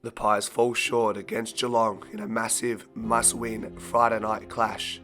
The Pies fall short against Geelong in a massive must-win Friday night clash.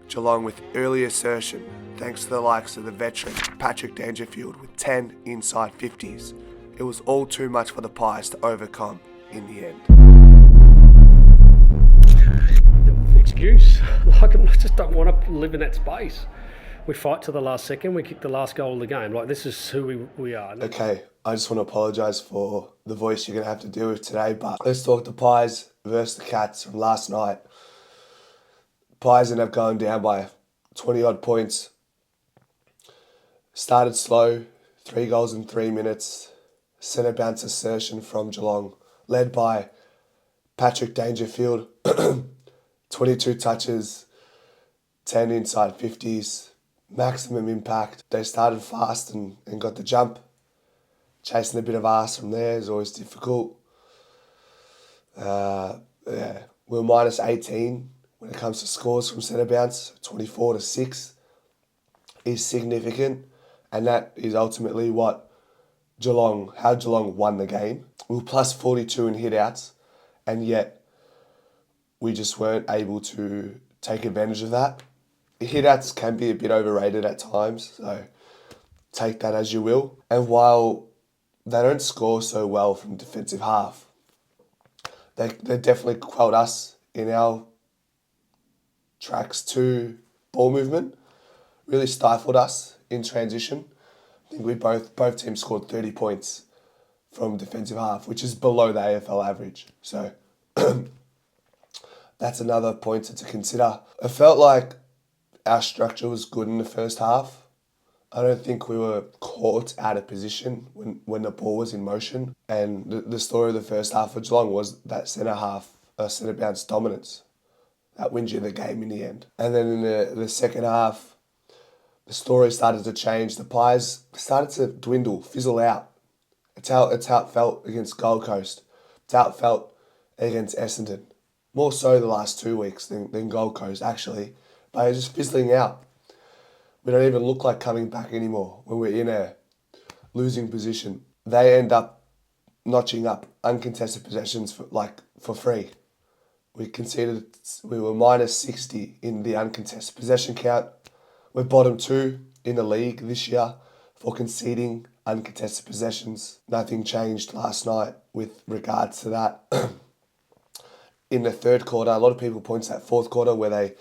Geelong with early assertion thanks to the likes of the veteran Patrick Dangerfield with 10 inside 50s. It was all too much for the Pies to overcome in the end. Excuse. I just don't want to live in that space. We fight to the last second, we kick the last goal of the game. This is who we are. Okay, I just want to apologise for the voice you're going to have to deal with today, but let's talk the Pies versus the Cats from last night. Pies ended up going down by 20 odd points. Started slow, 3 goals in 3 minutes. Centre bounce assertion from Geelong, led by Patrick Dangerfield. 22 touches, 10 inside 50s, maximum impact. They started fast and got the jump. Chasing a bit of arse from there is always difficult. We were minus 18 when it comes to scores from centre bounce. 24-6 is significant, and that is ultimately how Geelong won the game. We were plus 42 in hit-outs, and yet we just weren't able to take advantage of that. Hit-outs can be a bit overrated at times, so take that as you will. And while they don't score so well from defensive half, they definitely quelled us in our tracks to ball movement, really stifled us in transition. I think both teams scored 30 points from defensive half, which is below the AFL average. So that's another pointer to consider. I felt like our structure was good in the first half. I don't think we were caught out of position when the ball was in motion. And the story of the first half for Geelong was that centre bounce dominance. That wins you the game in the end. And then in the second half, the story started to change. The Pies started to dwindle, fizzle out. It's how it felt against Gold Coast. It's how it felt against Essendon. More so the last 2 weeks than Gold Coast, actually. But it's just fizzling out. We don't even look like coming back anymore when we're in a losing position. They end up notching up uncontested possessions for free. We were minus 60 in the uncontested possession count. We're bottom 2 in the league this year for conceding uncontested possessions. Nothing changed last night with regards to that. In the third quarter, a lot of people point to that fourth quarter where they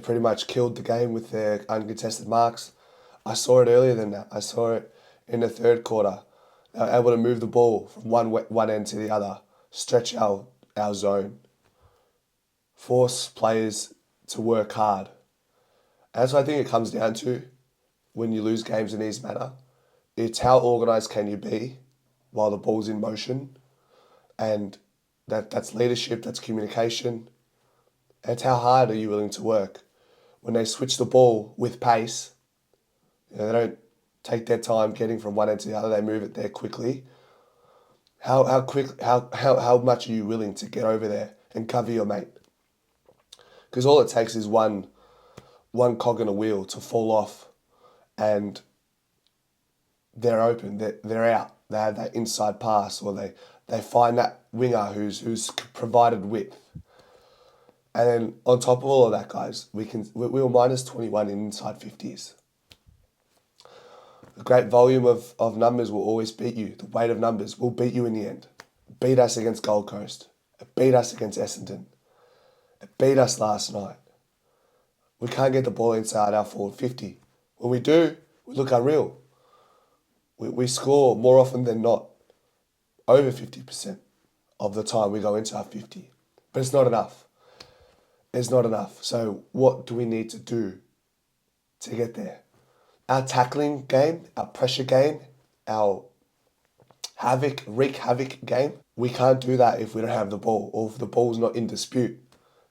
pretty much killed the game with their uncontested marks. I saw it earlier than that. I saw it in the third quarter. They were able to move the ball from one end to the other, stretch our zone, force players to work hard. And that's what I think it comes down to when you lose games in these manner. It's how organised can you be while the ball's in motion, and that's leadership, that's communication. And it's how hard are you willing to work. When they switch the ball with pace, they don't take their time getting from one end to the other, they move it there quickly. How much are you willing to get over there and cover your mate? Because all it takes is one cog in a wheel to fall off and they're open, they're out. They have that inside pass, or they find that winger who's provided width. And then on top of all of that, guys, we were minus 21 in inside 50s. The great volume of numbers will always beat you. The weight of numbers will beat you in the end. It beat us against Gold Coast. It beat us against Essendon. It beat us last night. We can't get the ball inside our forward 50. When we do, we look unreal. We score more often than not. Over 50% of the time we go into our 50. But it's not enough. It's not enough. So what do we need to do to get there? Our tackling game, our pressure game, our wreak havoc game, we can't do that if we don't have the ball or if the ball's not in dispute.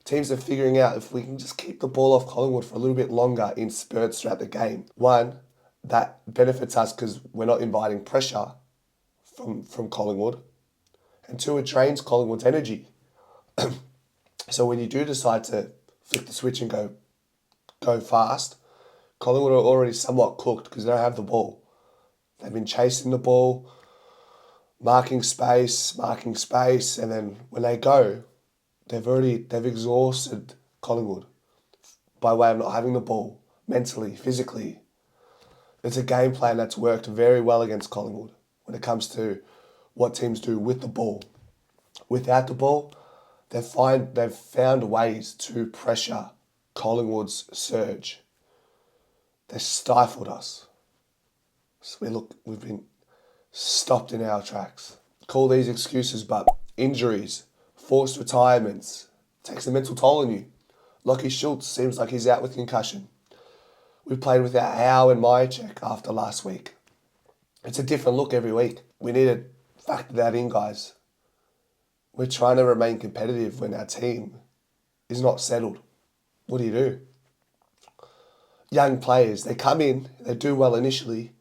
Teams are figuring out if we can just keep the ball off Collingwood for a little bit longer in spurts throughout the game. One, that benefits us because we're not inviting pressure from Collingwood. And two, it drains Collingwood's energy. So when you do decide to flick the switch and go fast, Collingwood are already somewhat cooked because they don't have the ball. They've been chasing the ball. marking space, and then when they go, they've exhausted Collingwood by way of not having the ball mentally, physically. It's a game plan that's worked very well against Collingwood when it comes to what teams do with the ball. Without the ball, they've found ways to pressure Collingwood's surge. They stifled us. So we've been stopped in our tracks. Call these excuses, but injuries, forced retirements, takes a mental toll on you. Lockie Schultz seems like he's out with concussion. We played without Ahhh and Myercheck after last week. It's a different look every week. We need to factor that in, guys. We're trying to remain competitive when our team is not settled. What do? Young players, they come in, they do well initially,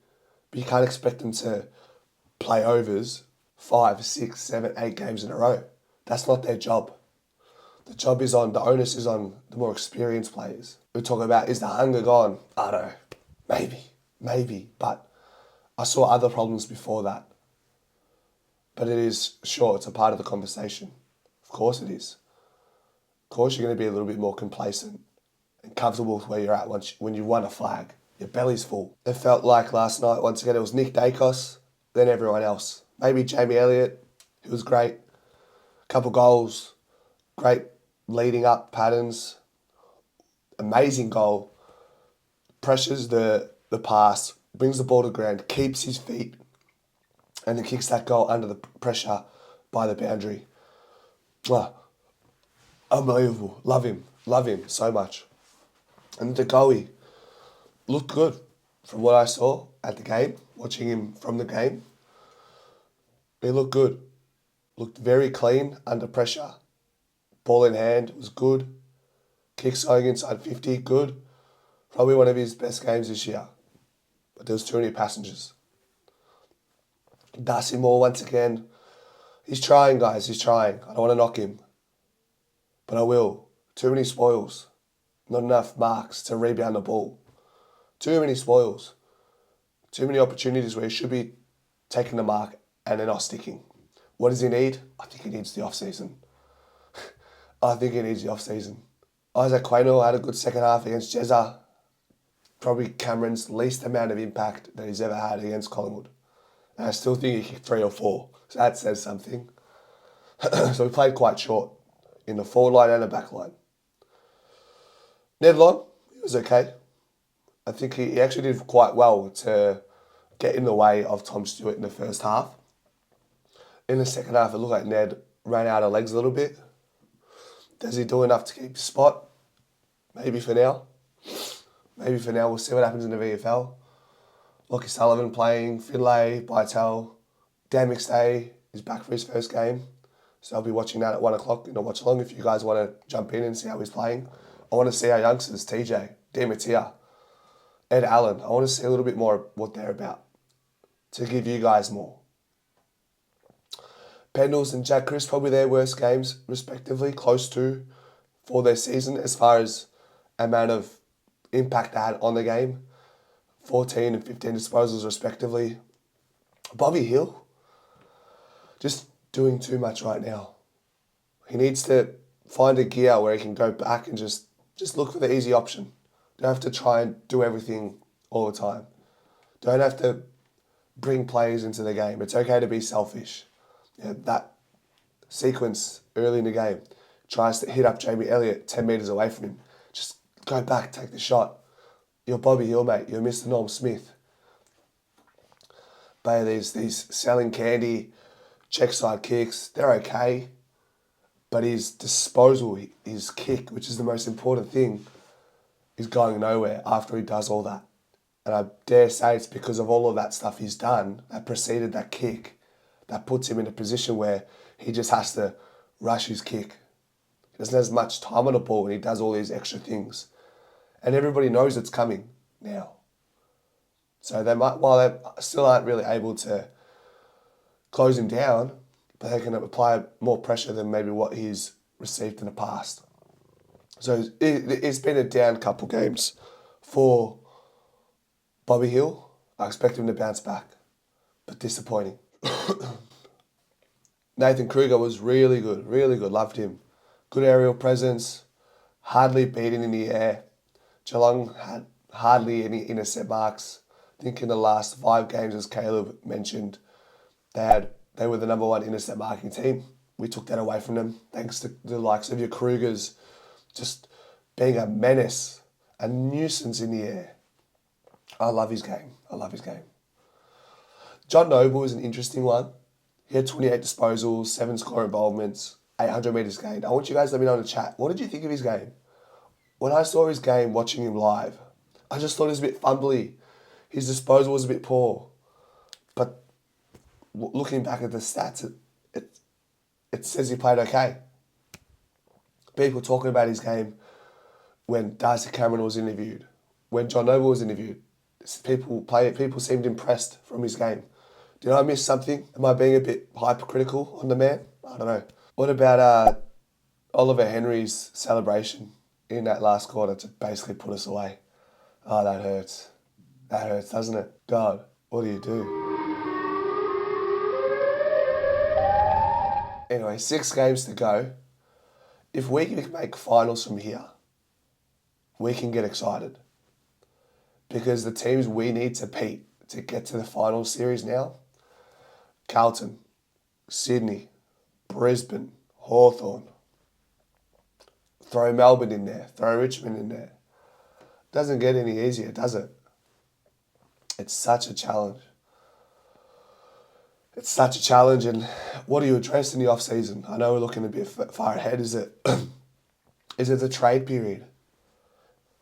but you can't expect them to play overs 5, 6, 7, 8 games in a row. That's not their job. The onus is on the more experienced players. We talk about, is the hunger gone? I don't know. Maybe. But I saw other problems before that. But it's a part of the conversation. Of course it is. Of course you're going to be a little bit more complacent and comfortable with where you're at when you won a flag. Your belly's full. It felt like last night, once again, it was Nick Dacos, then everyone else. Maybe Jamie Elliott, who was great. Couple goals, great leading up patterns, amazing goal, pressures the pass, brings the ball to ground, keeps his feet, and then kicks that goal under the pressure by the boundary. Unbelievable. Love him so much. And the goalie looked good from what I saw at the game, watching him from the game. He looked good. Looked very clean under pressure. Ball in hand was good. Kicks going inside 50, good. Probably one of his best games this year. But there was too many passengers. Darcy Moore, once again, he's trying, guys. He's trying. I don't want to knock him. But I will. Too many spoils. Not enough marks to rebound the ball. Too many spoils. Too many opportunities where he should be taking the mark and they're not sticking. What does he need? I think he needs the off-season. Isaac Quaynor had a good second half against Jezza. Probably Cameron's least amount of impact that he's ever had against Collingwood. And I still think he kicked 3 or 4. So that says something. So we played quite short in the forward line and the back line. Ned Long, he was okay. I think he actually did quite well to get in the way of Tom Stewart in the first half. In the second half, it looked like Ned ran out of legs a little bit. Does he do enough to keep his spot? Maybe for now. We'll see what happens in the VFL. Lockie Sullivan playing, Finlay, Bytel. Dan McStay is back for his first game. So I'll be watching that at 1 o'clock in a watch along if you guys want to jump in and see how he's playing. I want to see our youngsters, TJ, Demetia, Ed Allen. I want to see a little bit more of what they're about to give you guys more. Pendles and Jack Chris, probably their worst games, respectively, close to for their season as far as amount of impact they had on the game. 14 and 15 disposals, respectively. Bobby Hill, just doing too much right now. He needs to find a gear where he can go back and just look for the easy option. Don't have to try and do everything all the time. Don't have to bring players into the game. It's okay to be selfish. Yeah, that sequence early in the game tries to hit up Jamie Elliott 10 metres away from him. Just go back, take the shot. You're Bobby Hill, mate. You're Mr. Norm Smith. But these selling candy, check side kicks, they're okay. But his disposal, his kick, which is the most important thing, is going nowhere after he does all that. And I dare say it's because of all of that stuff he's done that preceded that kick that puts him in a position where he just has to rush his kick. He doesn't have as much time on the ball and he does all these extra things. And everybody knows it's coming now. So while they still aren't really able to close him down, but they can apply more pressure than maybe what he's received in the past. So it's been a down couple games for Bobby Hill. I expect him to bounce back, but disappointing. Nathan Kruger was really good, really good. Loved him. Good aerial presence, hardly beaten in the air. Geelong had hardly any intercept marks. I think in the last 5 games, as Caleb mentioned, they were the number 1 intercept marking team. We took that away from them thanks to the likes of your Krugers just being a menace, a nuisance in the air. I love his game. I love his game. John Noble is an interesting one. He had 28 disposals, 7 score involvements, 800 metres gained. I want you guys to let me know in the chat. What did you think of his game? When I saw his game watching him live, I just thought he was a bit fumbly. His disposal was a bit poor. But looking back at the stats, it says he played okay. People talking about his game when Darcy Cameron was interviewed, when John Noble was interviewed. People seemed impressed from his game. Did I miss something? Am I being a bit hypercritical on the man? I don't know. What about Oliver Henry's celebration in that last quarter to basically put us away? Oh, that hurts. That hurts, doesn't it? God, what do you do? Anyway, 6 games to go. If we can make finals from here, we can get excited. Because the teams we need to beat to get to the final series now, Carlton, Sydney, Brisbane, Hawthorn. Throw Melbourne in there, throw Richmond in there. Doesn't get any easier, does it? It's such a challenge. It's such a challenge, and what do you address in the off-season? I know we're looking a bit far ahead. Is it the trade period?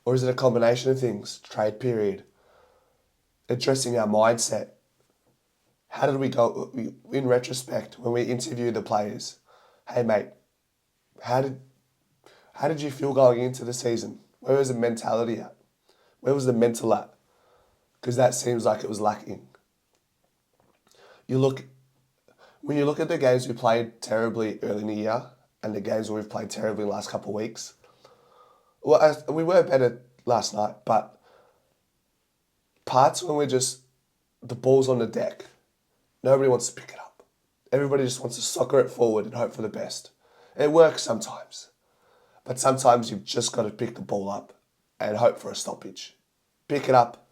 Or is it a combination of things? Trade period. Addressing our mindset. How did we go, in retrospect, when we interview the players? Hey mate, how did you feel going into the season? Where was the mentality at? Where was the mental at? Because that seems like it was lacking. When you look at the games we played terribly early in the year and the games where we've played terribly in the last couple of weeks, well, we were better last night, but parts when the ball's on the deck, nobody wants to pick it up. Everybody just wants to soccer it forward and hope for the best. It works sometimes, but sometimes you've just got to pick the ball up and hope for a stoppage. Pick it up,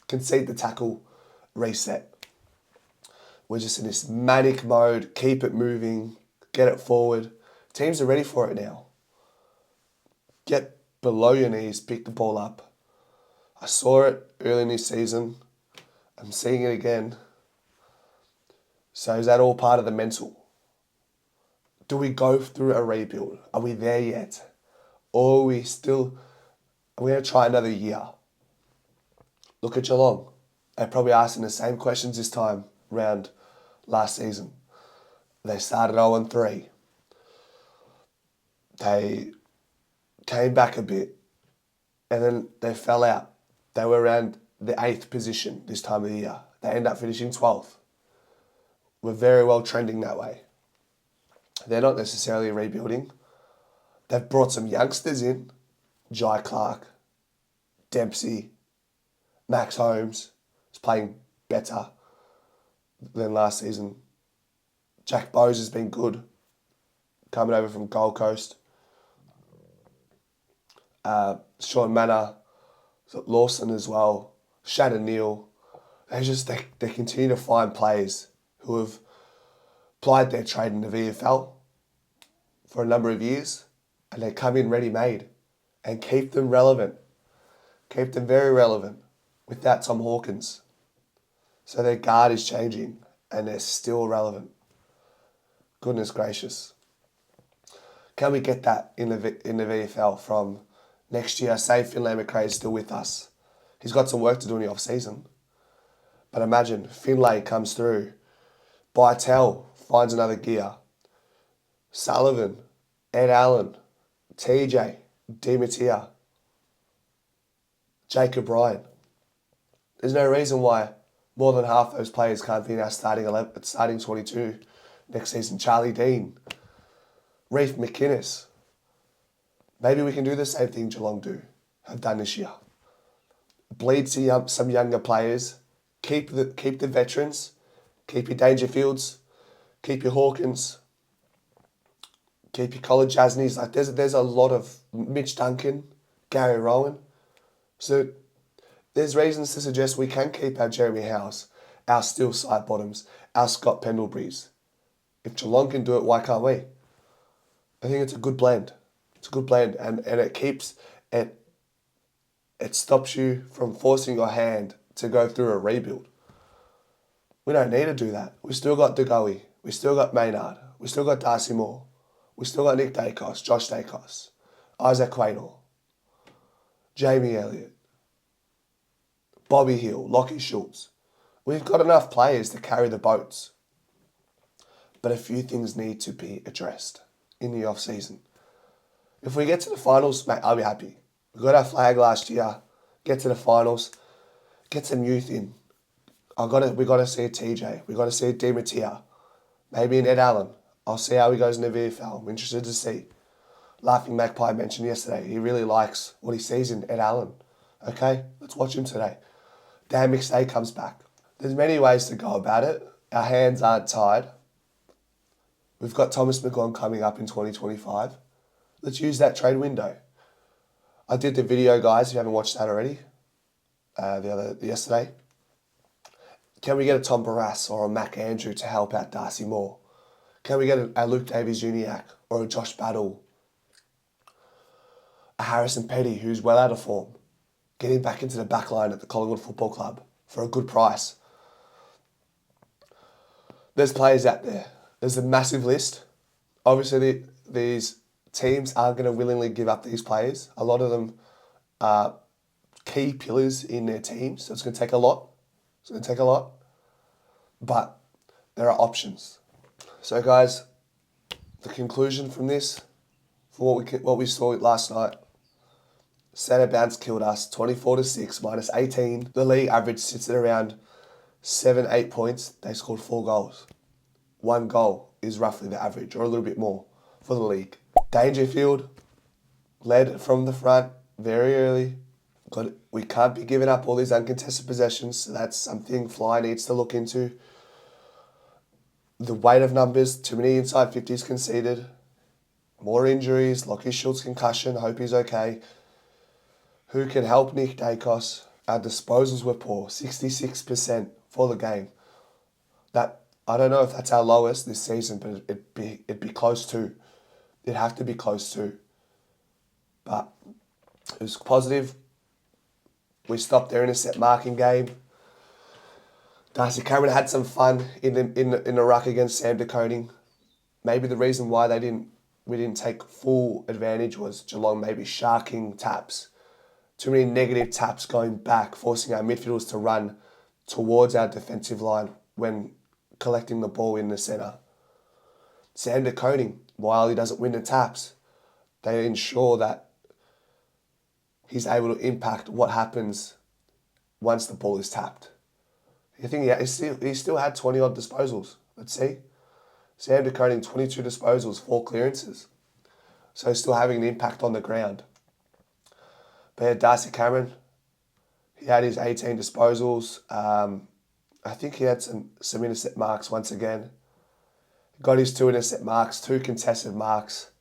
concede the tackle, reset. We're just in this manic mode, keep it moving, get it forward. Teams are ready for it now. Get below your knees, pick the ball up. I saw it early in this season. I'm seeing it again. So is that all part of the mental? Do we go through a rebuild? Are we there yet? Or are we going to try another year? Look at Geelong. They're probably asking the same questions this time round last season. They started 0-3. They came back a bit and then they fell out. They were around the 8th position this time of the year. They end up finishing 12th. We're very well trending that way. They're not necessarily rebuilding. They've brought some youngsters in. Jai Clark, Dempsey, Max Holmes is playing better than last season. Jack Bowes has been good, coming over from Gold Coast. Sean Manor, Lawson as well, Shannon Neal. They continue to find players who have plied their trade in the VFL for a number of years, and they come in ready-made and keep them relevant, keep them very relevant without Tom Hawkins. So their guard is changing and they're still relevant. Goodness gracious. Can we get that in the VFL from next year? Say Finlay McRae is still with us. He's got some work to do in the off-season. But imagine Finlay comes through. Bytel finds another gear. Sullivan, Ed Allen, TJ, Di Jacob Ryan. There's no reason why more than half those players can't be in our starting 22 next season. Charlie Dean, Reef McInnes. Maybe we can do the same thing Geelong have done this year. Bleed some younger players. Keep the veterans. Keep your Dangerfields. Keep your Hawkins. Keep your Colin Jasneys. Like there's a lot of Mitch Duncan, Gary Rowan. So there's reasons to suggest we can keep our Jeremy House, our Steel Side Bottoms, our Scott Pendleburys. If Geelong can do it, why can't we? I think it's a good blend. It's a good blend, and it keeps it. It stops you from forcing your hand to go through a rebuild. We don't need to do that. We still got DeGoey. We still got Maynard. We still got Darcy Moore. We still got Nick Dacos, Josh Dacos, Isaac Quaynor, Jamie Elliott, Bobby Hill, Lockie Schultz. We've got enough players to carry the boats. But a few things need to be addressed in the off-season. If we get to the finals, mate, I'll be happy. We got our flag last year. Get to the finals. Get some youth in. We got to see a TJ. We got to see a Di Mattia. Maybe an Ed Allen. I'll see how he goes in the VFL. I'm interested to see. Laughing Magpie mentioned yesterday, he really likes what he sees in Ed Allen. Okay, let's watch him today. Dan McStay comes back. There's many ways to go about it. Our hands aren't tied. We've got Thomas McGon coming up in 2025. Let's use that trade window. I did the video, guys, if you haven't watched that already, yesterday. Can we get a Tom Barrass or a Mac Andrew to help out Darcy Moore? Can we get a Luke Davies-Uniacke or a Josh Battle? A Harrison Petty, who's well out of form. Get him back into the backline at the Collingwood Football Club for a good price. There's players out there. There's a massive list. Obviously, these teams aren't going to willingly give up these players. A lot of them are key pillars in their teams, so it's going to take a lot. But there are options. So, guys, the conclusion from this, for what we saw last night, Centre Bounce killed us 24-6, minus 18. The league average sits at around 7-8 points. They scored 4 goals. 1 goal is roughly the average, or a little bit more, for the league. Dangerfield led from the front very early. We can't be giving up all these uncontested possessions, so that's something Fly needs to look into. The weight of numbers, too many inside 50s conceded. More injuries, Lockie Schultz concussion, hope he's okay. Who can help Nick Dacos? Our disposals were poor, 66% for the game. That I don't know if that's our lowest this season, but it'd be close to. It'd have to be close to. But it was positive. We stopped their intercept marking game. Darcy Cameron had some fun in the ruck against Sam De Koning. Maybe the reason why we didn't take full advantage was Geelong maybe sharking taps. Too many negative taps going back, forcing our midfielders to run towards our defensive line when collecting the ball in the centre. Sam De Koning, while he doesn't win the taps, they ensure that he's able to impact what happens once the ball is tapped. I think he still had 20-odd disposals. Let's see. Sam De Koning, 22 disposals, 4 clearances. So he's still having an impact on the ground. But yeah, Darcy Cameron, he had his 18 disposals. I think he had some intercept marks once again. Got his 2 intercept marks, 2 contested marks.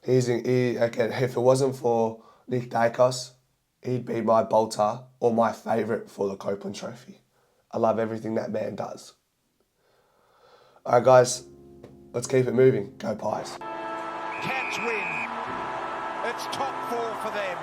Again, if it wasn't for Nick Dacos, he'd be my bolter or my favourite for the Copeland Trophy. I love everything that man does. All right, guys, let's keep it moving. Go Pies. Cats win. It's top 4 for them.